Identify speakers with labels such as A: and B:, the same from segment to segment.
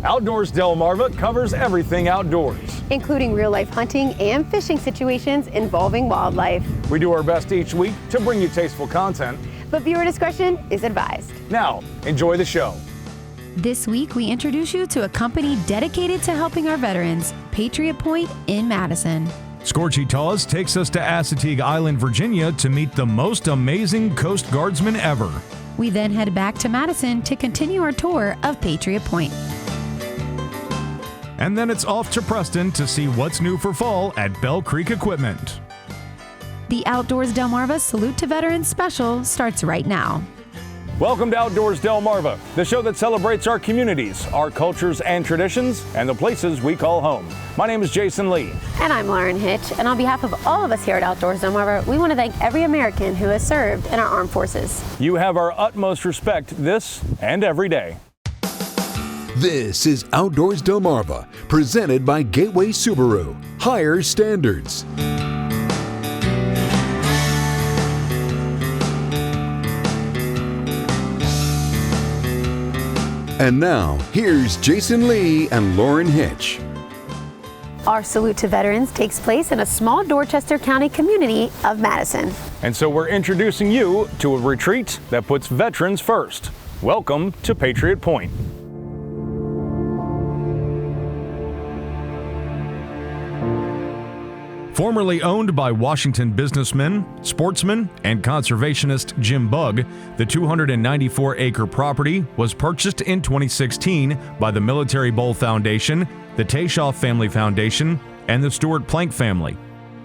A: Outdoors Delmarva covers everything outdoors,
B: including real-life hunting and fishing situations involving wildlife.
A: We do our best each week to bring you tasteful content,
B: but viewer discretion is advised.
A: Now, enjoy the show.
C: This week, we introduce you to a company dedicated to helping our veterans, Patriot Point in Madison.
D: Scorchy Taws takes us to Assateague Island, Virginia to meet the most amazing Coast Guardsmen ever.
C: We then head back to Madison to continue our tour of Patriot Point.
D: And then it's off to Preston to see what's new for fall at Bell Creek Equipment.
C: The Outdoors Delmarva Salute to Veterans special starts right now.
A: Welcome to Outdoors Delmarva, the show that celebrates our communities, our cultures and traditions, and the places we call home. My name is Jason Lee.
B: And I'm Lauren Hitch. And on behalf of all of us here at Outdoors Delmarva, we want to thank every American who has served in our armed forces.
A: You have our utmost respect this and every day.
E: This is Outdoors Delmarva, presented by Gateway Subaru. Higher standards. And now, here's Jason Lee and Lauren Hitch.
B: Our Salute to Veterans takes place in a small Dorchester County community of Madison.
A: And so we're introducing you to a retreat that puts veterans first. Welcome to Patriot Point.
D: Formerly owned by Washington businessman, sportsman, and conservationist Jim Bugg, the 294-acre property was purchased in 2016 by the Military Bowl Foundation, the Tayshaw Family Foundation, and the Stewart Plank family.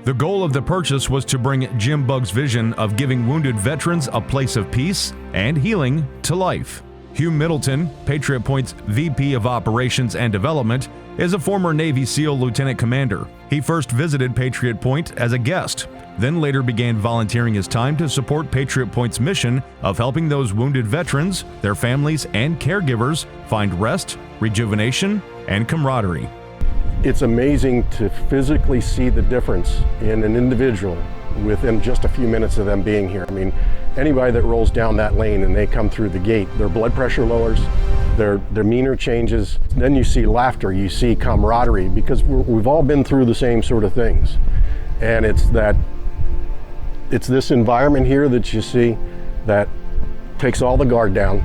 D: The goal of the purchase was to bring Jim Bugg's vision of giving wounded veterans a place of peace and healing to life. Hugh Middleton, Patriot Point's VP of Operations and Development, is a former Navy SEAL lieutenant commander. He first visited Patriot Point as a guest, then later began volunteering his time to support Patriot Point's mission of helping those wounded veterans, their families, and caregivers find rest, rejuvenation, and camaraderie.
F: It's amazing to physically see the difference in an individual within just a few minutes of them being here. I mean, anybody that rolls down that lane and they come through the gate, their blood pressure lowers, their demeanor changes. Then you see laughter, you see camaraderie, because we've all been through the same sort of things. And it's this environment here that you see that takes all the guard down.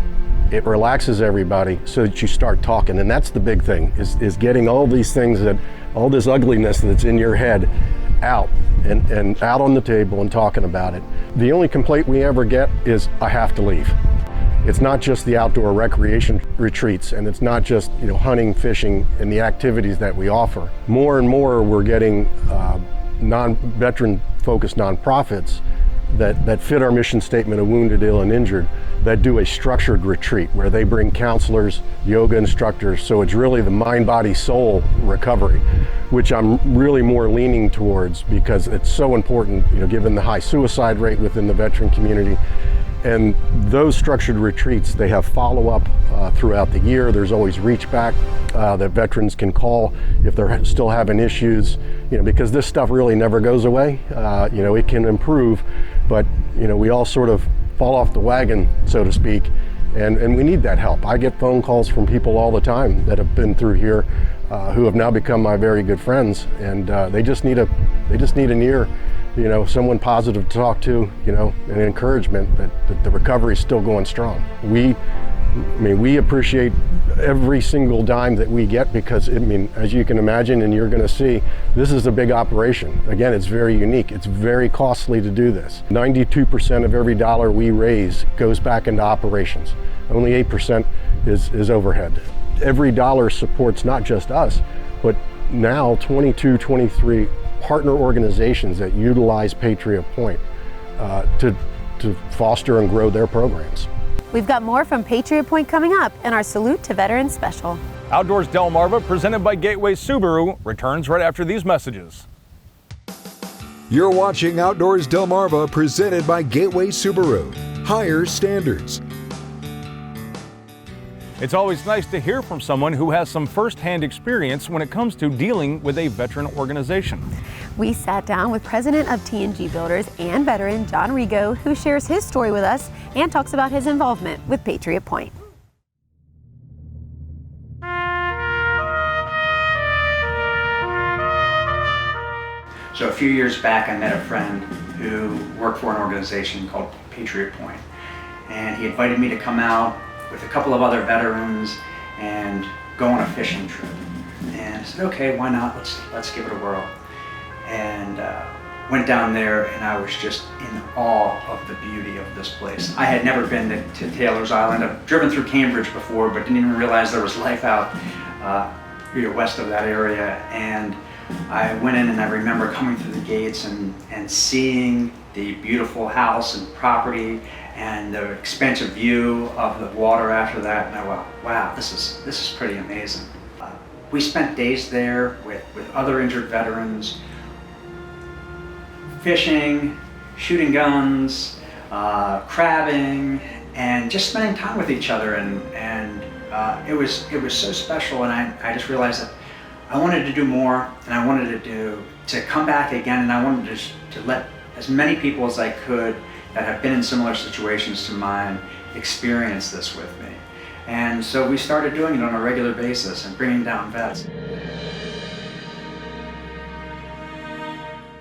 F: It relaxes everybody so that you start talking. And that's the big thing, is getting all these things, all this ugliness that's in your head out and out on the table and talking about it. The only complaint we ever get is, I have to leave. It's not just the outdoor recreation retreats, and it's not just hunting, fishing, and the activities that we offer. More and more we're getting non-veteran focused nonprofits that fit our mission statement of wounded, ill, and injured, that do a structured retreat where they bring counselors, yoga instructors, so it's really the mind, body, soul recovery, which I'm really more leaning towards because it's so important, given the high suicide rate within the veteran community. And those structured retreats, they have follow-up throughout the year. There's always reach back that veterans can call if they're still having issues, because this stuff really never goes away. It can improve, but we all sort of fall off the wagon, so to speak, and we need that help. I get phone calls from people all the time that have been through here who have now become my very good friends, and they just need an ear, someone positive to talk to, and encouragement that the recovery is still going strong. We appreciate every single dime that we get because, as you can imagine and you're going to see, this is a big operation. Again, it's very unique. It's very costly to do this. 92% of every dollar we raise goes back into operations. Only 8% is overhead. Every dollar supports not just us, but now 23 partner organizations that utilize Patriot Point to foster and grow their programs.
B: We've got more from Patriot Point coming up in our Salute to Veterans special.
A: Outdoors Delmarva, presented by Gateway Subaru, returns right after these messages.
E: You're watching Outdoors Delmarva, presented by Gateway Subaru. Higher standards.
A: It's always nice to hear from someone who has some first-hand experience when it comes to dealing with a veteran organization.
B: We sat down with President of T&G Builders and veteran John Rigo, who shares his story with us and talks about his involvement with Patriot Point.
G: So a few years back, I met a friend who worked for an organization called Patriot Point, and he invited me to come out with a couple of other veterans and go on a fishing trip. And I said, okay, why not? Let's give it a whirl. And went down there, and I was just in awe of the beauty of this place. I had never been to Taylor's Island. I've driven through Cambridge before, but didn't even realize there was life out west of that area. And I went in, and I remember coming through the gates and seeing the beautiful house and property and the expansive view of the water after that. And I went, wow, this is pretty amazing. We spent days there with other injured veterans, fishing, shooting guns, crabbing, and just spending time with each other. And it was so special. And I just realized that I wanted to do more, and I wanted to come back again, and I wanted to let as many people as I could that have been in similar situations to mine experience this with me. And so we started doing it on a regular basis and bringing down vets.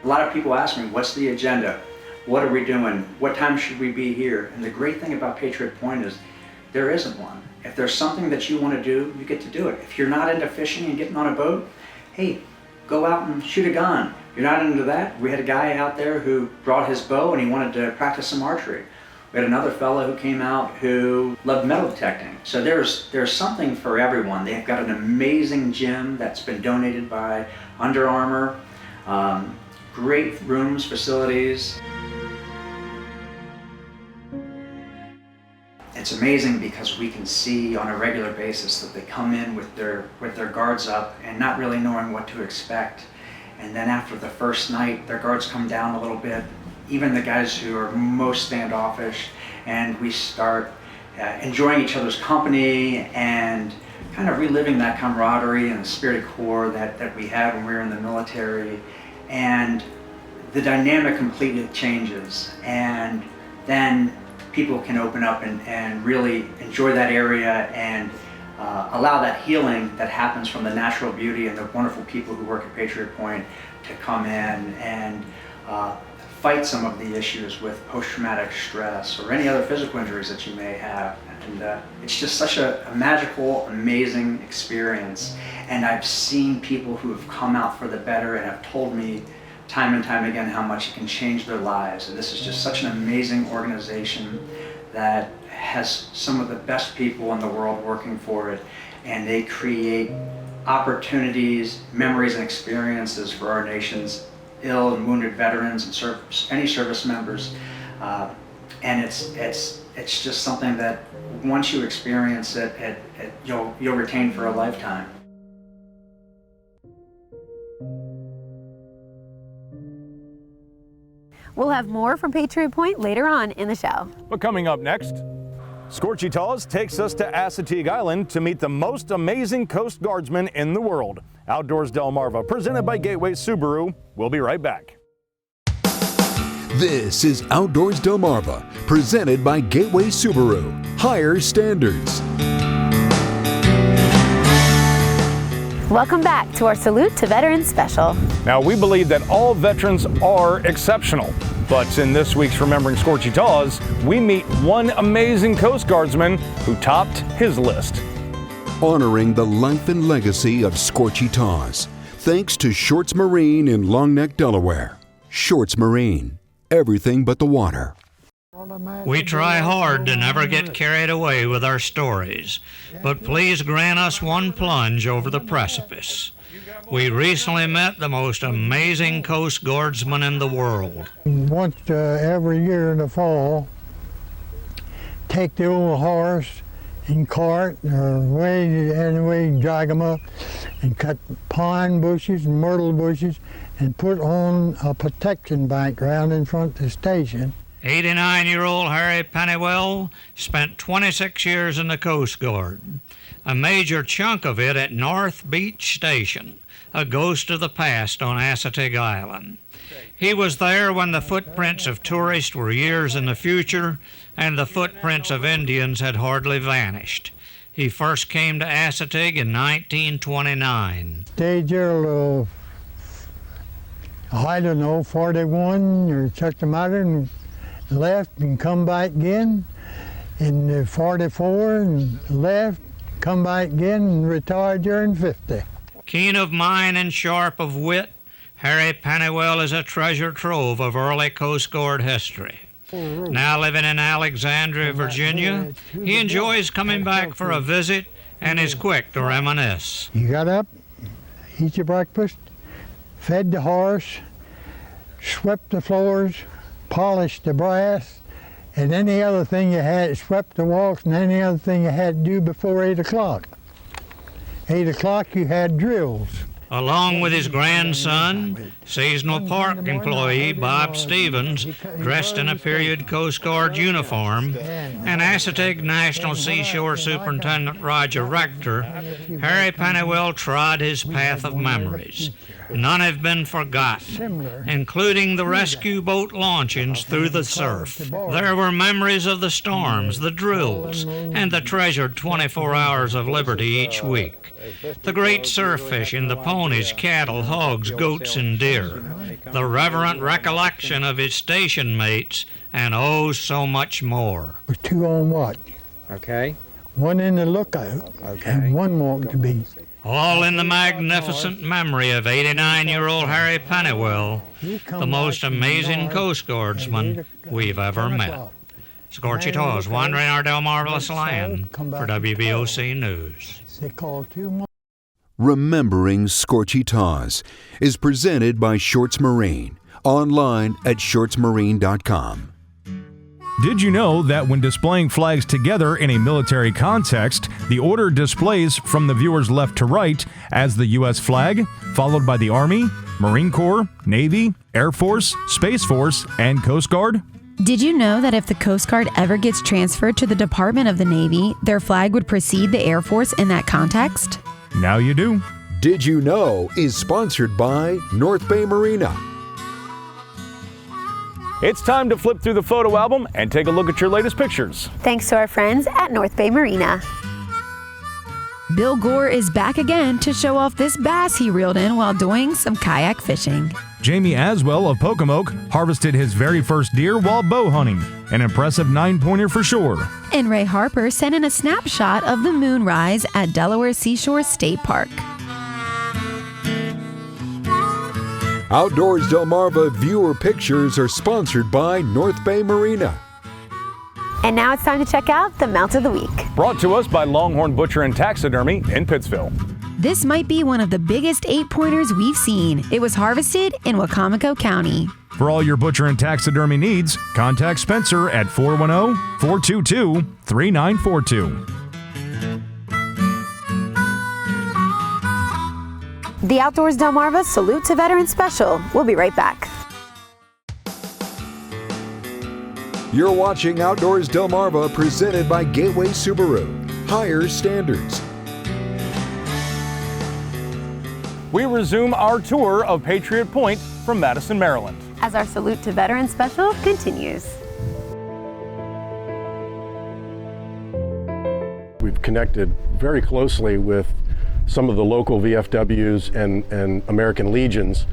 G: A lot of people ask me, what's the agenda? What are we doing? What time should we be here? And the great thing about Patriot Point is there isn't one. If there's something that you want to do, you get to do it. If you're not into fishing and getting on a boat, hey, go out and shoot a gun. You're not into that? We had a guy out there who brought his bow and he wanted to practice some archery. We had another fellow who came out who loved metal detecting. So there's something for everyone. They've got an amazing gym that's been donated by Under Armour. Great rooms, facilities. It's amazing because we can see on a regular basis that they come in with their guards up and not really knowing what to expect. And then after the first night, their guards come down a little bit, even the guys who are most standoffish, and we start enjoying each other's company and kind of reliving that camaraderie and the spirit of corps that we had when we were in the military. And the dynamic completely changes, and then people can open up and really enjoy that area and allow that healing that happens from the natural beauty and the wonderful people who work at Patriot Point to come in and fight some of the issues with post-traumatic stress or any other physical injuries that you may have. And it's just such a magical, amazing experience. And I've seen people who have come out for the better and have told me time and time again how much it can change their lives. And this is just such an amazing organization that has some of the best people in the world working for it, and they create opportunities, memories, and experiences for our nation's ill and wounded veterans and any service members. And it's just something that once you experience it, you'll retain for a lifetime.
B: We'll have more from Patriot Point later on in the show.
A: But coming up next, Scorchy Taws takes us to Assateague Island to meet the most amazing Coast Guardsmen in the world. Outdoors Delmarva, presented by Gateway Subaru. We'll be right back.
E: This is Outdoors Delmarva, presented by Gateway Subaru. Higher standards.
B: Welcome back to our Salute to Veterans special.
A: Now, we believe that all veterans are exceptional, but in this week's Remembering Scorchy Taws, we meet one amazing Coast Guardsman who topped his list.
E: Honoring the life and legacy of Scorchy Taws, thanks to Shorts Marine in Long Neck, Delaware. Shorts Marine, everything but the water.
H: We try hard to never get carried away with our stories, but please grant us one plunge over the precipice. We recently met the most amazing Coast Guardsman in the world.
I: Once every year in the fall, take the old horse and cart or way drag them up and cut pine bushes and myrtle bushes and put on a protection bank right in front of the station.
H: 89-year-old Harry Pennywell spent 26 years in the Coast Guard, a major chunk of it at North Beach Station, a ghost of the past on Assateague Island. He was there when the footprints of tourists were years in the future and the footprints of Indians had hardly vanished. He first came to Assateague in 1929.
I: Stayed there I don't know, 41 or such a matter, and left and come back again. In 44 and left, come back again and retired during 50.
H: Keen of mind and sharp of wit, Harry Pennywell is a treasure trove of early Coast Guard history. Now living in Alexandria, Virginia, he enjoys coming back for a visit and is quick to reminisce.
I: You got up, eat your breakfast, fed the horse, swept the floors, polished the brass, and any other thing you had, swept the walks, and any other thing you had to do before 8 o'clock. 8 o'clock you had drills.
H: Along with his grandson, seasonal park employee Bob Stevens, dressed in a period Coast Guard uniform, and Assateague National Seashore Superintendent Roger Rector, Harry Pennywell trod his path of memories. None have been forgotten, including the rescue boat launchings through the surf. There were memories of the storms, the drills, and the treasured 24 hours of liberty each week. The great surf fishing, the ponies, cattle, hogs, goats, and deer. The reverent recollection of his station mates, and oh, so much more.
I: It was 2 on watch.
J: Okay.
I: One in the lookout, and one walked the beat.
H: All in the magnificent memory of 89-year-old Harry Pennywell, the most amazing Coast Guardsman we've ever met. Scorchy Taws, wandering our Delmarva land for WBOC News.
I: They called 2 more.
E: Remembering Scorchy Taws is presented by Shorts Marine, online at shortsmarine.com.
D: Did you know that when displaying flags together in a military context, the order displays from the viewer's left to right as the U.S. flag, followed by the Army, Marine Corps, Navy, Air Force, Space Force, and Coast Guard?
C: Did you know that if the Coast Guard ever gets transferred to the Department of the Navy, their flag would precede the Air Force in that context?
D: Now you do.
E: Did You Know is sponsored by North Bay Marina.
A: It's time to flip through the photo album and take a look at your latest pictures.
B: Thanks to our friends at North Bay Marina.
C: Bill Gore is back again to show off this bass he reeled in while doing some kayak fishing.
D: Jamie Aswell of Pocomoke harvested his very first deer while bow hunting, an impressive 9-pointer for sure.
C: And Ray Harper sent in a snapshot of the moonrise at Delaware Seashore State Park.
E: Outdoors Delmarva viewer pictures are sponsored by North Bay Marina.
B: And now it's time to check out the Mount of the Week.
A: Brought to us by Longhorn Butcher and Taxidermy in Pittsville.
C: This might be one of the biggest 8-pointers we've seen. It was harvested in Wacomico County.
D: For all your butcher and taxidermy needs, contact Spencer at 410-422-3942.
B: The Outdoors Delmarva Salute to Veterans Special. We'll be right back.
E: You're watching Outdoors Delmarva presented by Gateway Subaru. Higher standards.
A: We resume our tour of Patriot Point from Madison, Maryland.
B: As our Salute to Veterans Special continues.
F: We've connected very closely with some of the local VFWs and American Legions.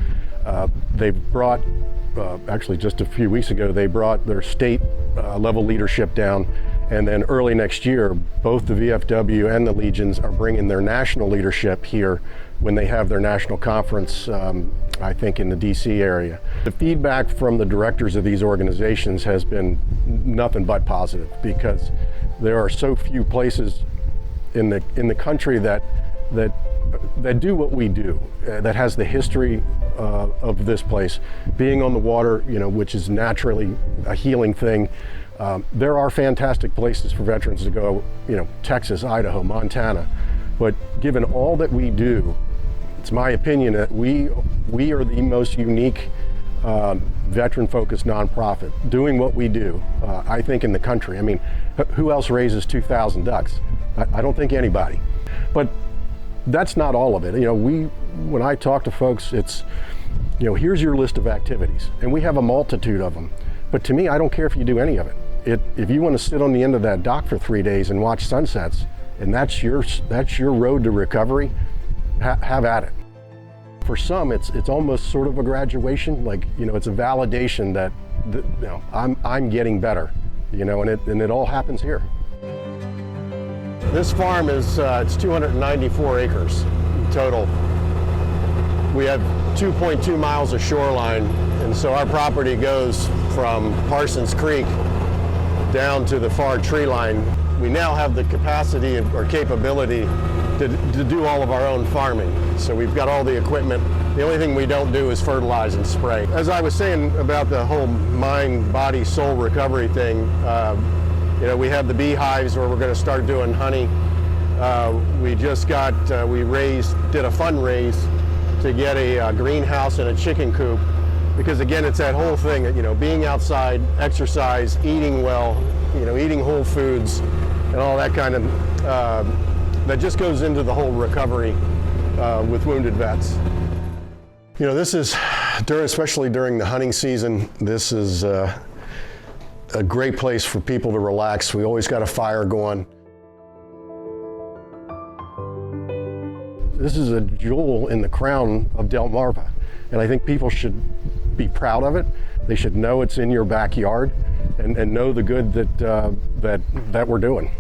F: They've brought, actually just a few weeks ago, they brought their state level leadership down. And then early next year, both the VFW and the Legions are bringing their national leadership here when they have their national conference, I think in the DC area. The feedback from the directors of these organizations has been nothing but positive, because there are so few places in the country that do what we do, that has the history of this place. Being on the water, which is naturally a healing thing. There are fantastic places for veterans to go, Texas, Idaho, Montana. But given all that we do, it's my opinion that we are the most unique veteran-focused nonprofit doing what we do, I think, in the country. I mean, who else raises 2,000 ducks? I don't think anybody. But that's not all of it. When I talk to folks, it's, here's your list of activities, and we have a multitude of them. But to me, I don't care if you do any of it. If you want to sit on the end of that dock for 3 days and watch sunsets, and that's your road to recovery, have at it. For some, it's almost sort of a graduation, like, you know, it's a validation that, you know, I'm getting better, you know, and it all happens here. This farm is it's 294 acres total. We have 2.2 miles of shoreline, and so our property goes from Parsons Creek down to the far tree line. We now have the capacity or capability to do all of our own farming. So we've got all the equipment. The only thing we don't do is fertilize and spray. As I was saying about the whole mind, body, soul recovery thing, you know, we have the beehives where we're going to start doing honey. We just got, did a fundraise to get a greenhouse and a chicken coop, because again, it's that whole thing, you know, being outside, exercise, eating well, you know, eating whole foods, and all that kind of, that just goes into the whole recovery with wounded vets. You know, this is, especially during the hunting season, this is a great place for people to relax. We always got a fire going. This is a jewel in the crown of Delmarva, and I think people should be proud of it. They should know it's in your backyard and know the good that we're doing.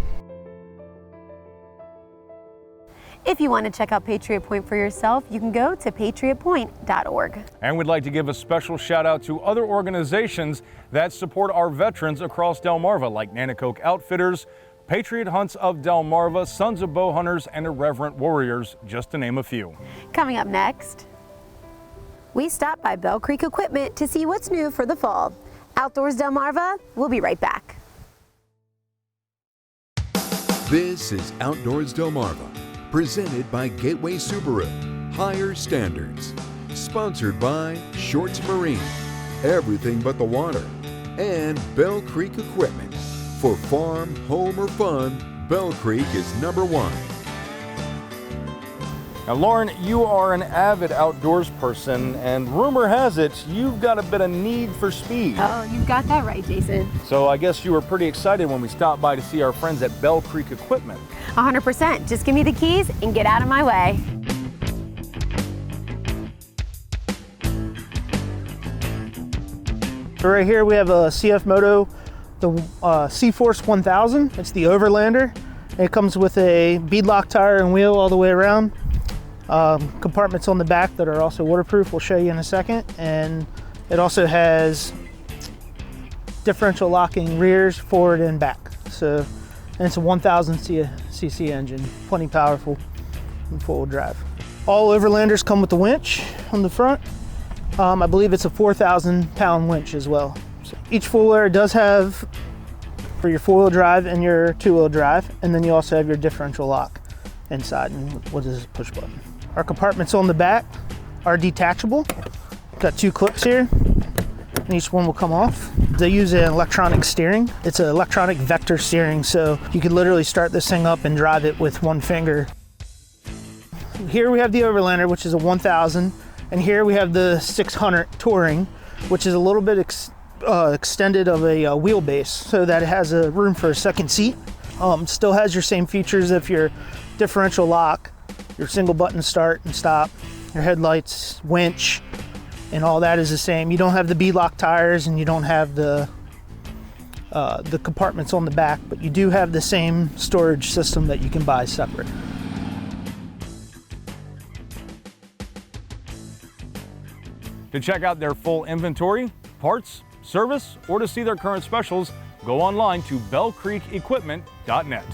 B: If you want to check out Patriot Point for yourself, you can go to patriotpoint.org.
A: And we'd like to give a special shout out to other organizations that support our veterans across Delmarva, like Nanticoke Outfitters, Patriot Hunts of Delmarva, Sons of Bow Hunters, and Irreverent Warriors, just to name a few.
B: Coming up next, we stopped by Bell Creek Equipment to see what's new for the fall. Outdoors Delmarva, we'll be right back.
E: This is Outdoors Delmarva, presented by Gateway Subaru, Higher Standards, sponsored by Shorts Marine, Everything But the Water, and Bell Creek Equipment. For farm, home, or fun, Bell Creek is #1.
A: Now, Lauren, you are an avid outdoors person, and rumor has it you've got a bit of need for speed.
B: Oh, you've got that right, Jason.
A: So I guess you were pretty excited when we stopped by to see our friends at Bell Creek Equipment.
B: 100%. Just give me the keys and get out of my way.
J: So right here we have a CF Moto, the C-Force 1000. It's the Overlander. It comes with a beadlock tire and wheel all the way around. Compartments on the back that are also waterproof, we'll show you in a second. And it also has differential locking rears, forward and back. So, and it's a 1000 cc engine, plenty powerful and four-wheel drive. All Overlanders come with the winch on the front. I believe it's a 4,000 pound winch as well. So each four-wheeler does have for your four-wheel drive and your two-wheel drive, and then you also have your differential lock inside, and what is a push button. Our compartments on the back are detachable. Got 2 clips here, and each one will come off. They use an electronic steering. It's an electronic vector steering, so you can literally start this thing up and drive it with one finger. Here we have the Overlander, which is a 1000, and here we have the 600 Touring, which is a little bit extended of a wheelbase, so that it has a room for a second seat. Still has your same features of your differential lock, your single button start and stop, your headlights, winch, and all that is the same. You don't have the beadlock tires and you don't have the compartments on the back, but you do have the same storage system that you can buy separate.
A: To check out their full inventory, parts, service, or to see their current specials, go online to bellcreekequipment.net.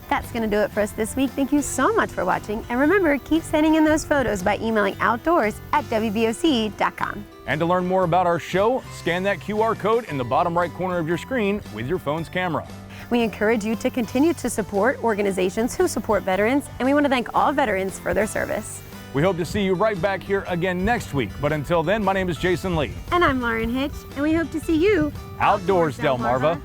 B: That's going to do it for us this week. Thank you so much for watching. And remember, keep sending in those photos by emailing outdoors@wboc.com.
A: And to learn more about our show, scan that QR code in the bottom right corner of your screen with your phone's camera.
B: We encourage you to continue to support organizations who support veterans, and we want to thank all veterans for their service.
A: We hope to see you right back here again next week. But until then, my name is Jason Lee.
B: And I'm Lauren Hitch, and we hope to see you
A: Outdoors Delmarva.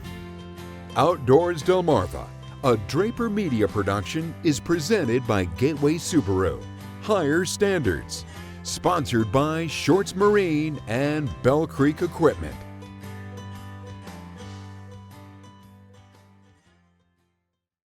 E: Outdoors Delmarva, a Draper Media production, is presented by Gateway Subaru, Higher Standards, sponsored by Shorts Marine and Bell Creek Equipment.